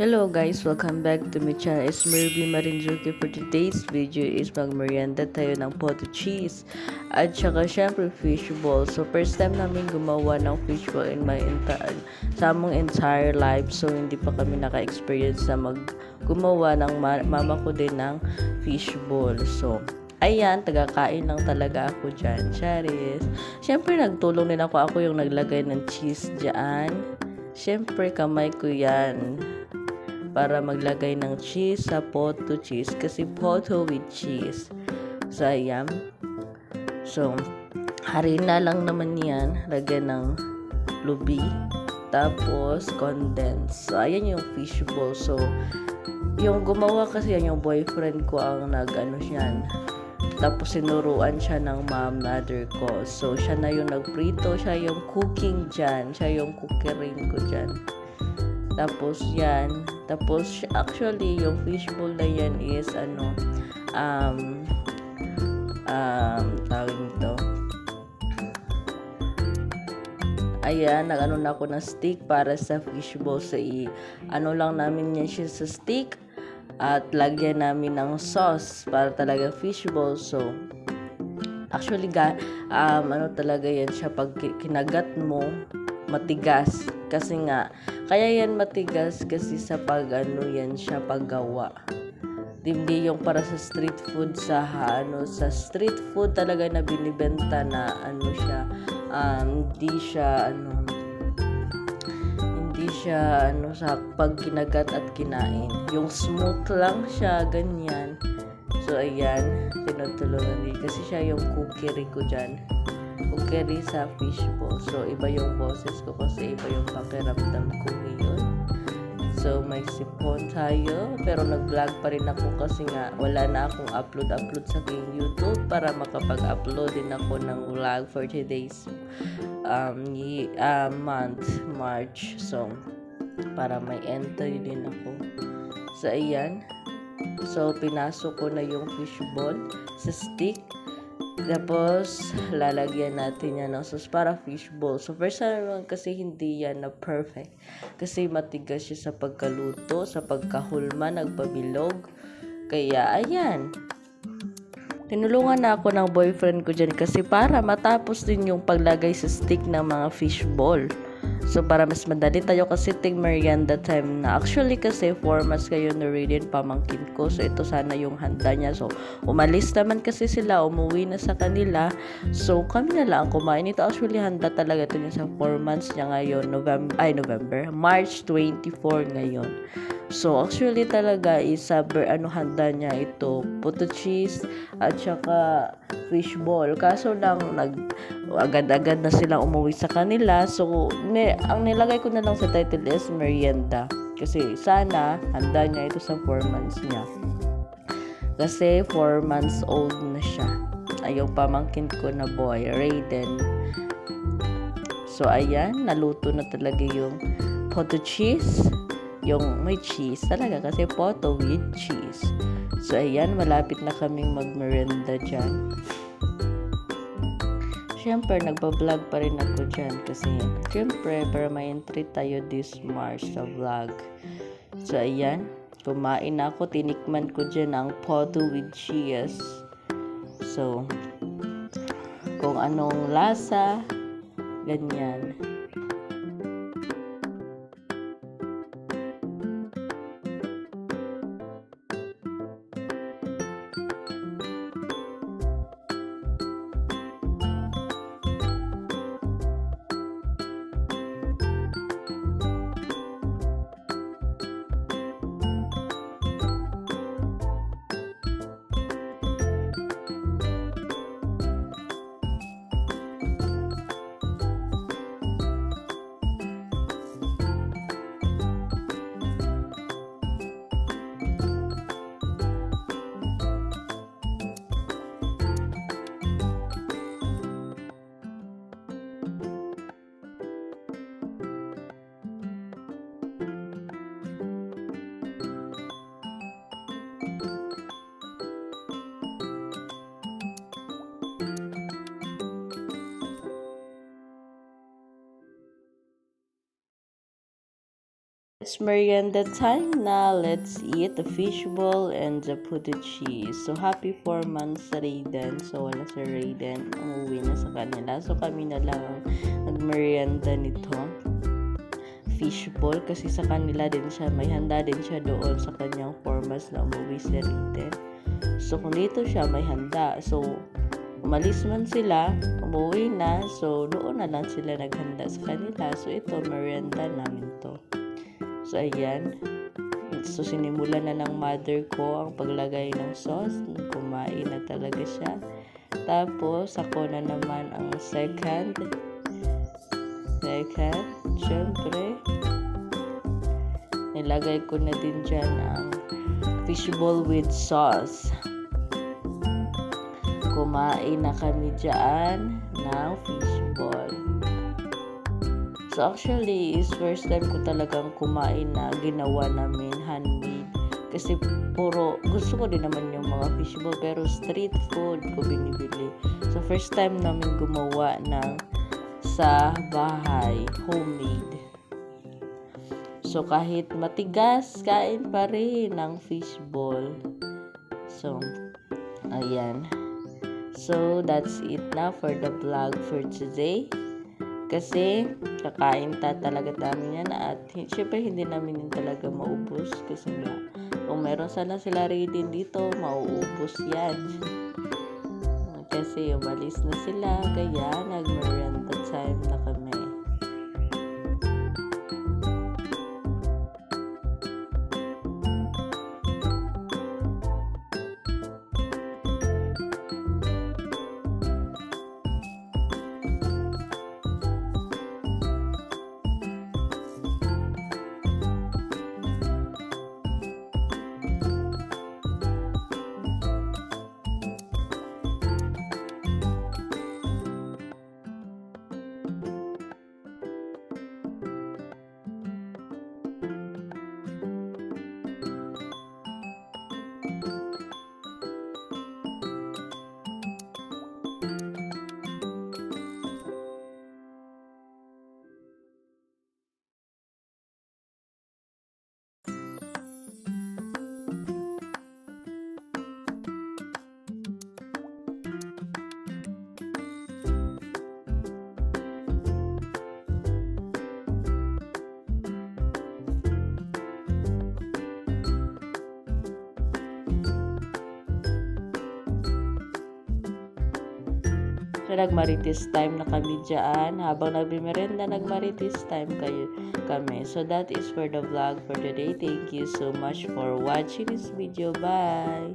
Hello guys, welcome back to my channel. It's Mirby Marinjoke. For today's video is magmerienda tayo ng potato cheese at saka syempre fishball. So first time namin gumawa ng fishball in my sa among entire life. So hindi pa kami naka-experience na gumawa ng mama ko din ng fishball. So ayan, tagakain lang talaga ako dyan. Charis. Siyempre, nagtulong din ako. Ako yung naglagay ng cheese dyan. Siyempre, kamay ko yan para maglagay ng cheese sa potato cheese kasi potato with cheese. So, ayan. So, harina lang naman yan. Lagyan ng lubi. Tapos, condense. So, ayan yung fishball. So, yung gumawa kasi yan, yung boyfriend ko ang nag-ano siyan. Tapos, sinuruan siya ng mother ko. So, siya na yung nagprito. Siya yung cooking dyan. Siya yung cookerin ko dyan. Tapos yan. Tapos actually yung fishbowl na yan is tawag nito. Ayan, nag-ano na ako ng stick para sa fishbowl. So ano lang namin yan siya sa stick at lagyan namin ng sauce para talaga fishbowl. So actually ano talaga yan siya pag kinagat mo matigas kasi nga kaya yan matigas kasi sa yan siya paggawa. Hindi yung para sa street food sa street food talaga na binibenta na siya hindi siya sa pag kinagat at kinain. Yung smooth lang siya ganyan. So ayan, tinutulungan din kasi siya yung cookery ko dyan. Cookery sa fishbowl. So, iba yung boses ko kasi iba yung pakiramdam ko ngayon. So, may sipon tayo. Pero nag-vlog pa rin ako kasi nga wala na akong upload sa aking YouTube para makapag-upload din ako ng vlog for today's month, March. So, para may entry din ako. So, ayan. So, pinasok ko na yung fishball sa stick. Tapos, lalagyan natin yan ng sauce para fishball. So, first naman kasi hindi yan na perfect. Kasi matigas siya sa pagkaluto, sa pagkahulma, nagpabilog. Kaya, ayan. Tinulungan na ako ng boyfriend ko dyan kasi para matapos din yung paglagay sa stick ng mga fishball. So, para mas madali tayo kasi merienda time na. Actually, kasi 4 months kayo na rin pamangkin ko. So, ito sana yung handa niya. So, umalis naman kasi sila. Umuwi na sa kanila. So, kami na lang kumain. Ito actually handa talaga ito niya sa 4 months niya ngayon. March 24 ngayon. So, actually talaga is handa niya ito. Potato cheese at saka fishball. Kaso lang, agad-agad na silang umuwi sa kanila. So, ang nilagay ko na lang sa title is merienda. Kasi sana, handa niya ito sa 4 months niya. Kasi 4 months old na siya. Ay, yung pamangkin ko na boy, Raiden. So, ayan, naluto na talaga yung potato cheese. Yung may cheese talaga kasi potato with cheese. So, ayan, malapit na kaming magmerienda dyan. Siyempre, nagbablog pa rin ako dyan kasi siyempre, para may entry tayo this March sa vlog. So, ayan, kumain na ako. Tinikman ko dyan ang potato with cheese. So, kung anong lasa, ganyan. It's merienda time na. Let's eat the fishball and the puto cheese. So, happy 4 months sa Raiden. So, wala sa Raiden. Umuwi na sa kanila. So, kami na lang ang nagmerienda nito. Fishball. Kasi sa kanila din siya. May handa din siya doon sa kanyang 4 months na umuwi sa Raiden. So, kung dito siya, may handa. So, umalis man sila, umuwi na. So, doon na lang sila naghanda sa kanila. So, ito, merienda namin to. So, ayan. So, sinimula na ng mother ko ang paglagay ng sauce. Kumain na talaga siya. Tapos, ako na naman ang second. Syempre, nilagay ko na din dyan ang fishball with sauce. Kumain na kami dyan ng fishball. So, actually, is first time ko talagang kumain na ginawa namin handmade. Kasi gusto ko din naman yung mga fishball, pero street food ko binibili. So, first time namin gumawa ng sa bahay, homemade. So, kahit matigas, kain pa rin ng fishball. So, ayan. So, that's it na for the vlog for today. Kasi, kakain talaga namin yan at syempre hindi namin yun talaga maubos kasi nga, kung meron sana sila ready dito, mauubos yan. Kasi umalis na sila, kaya nag-merienda time na kami. So, nagmarites time na kami dyan. Habang nagbimerenda, nagmarites time kami. So, that is for the vlog for today. Thank you so much for watching this video. Bye!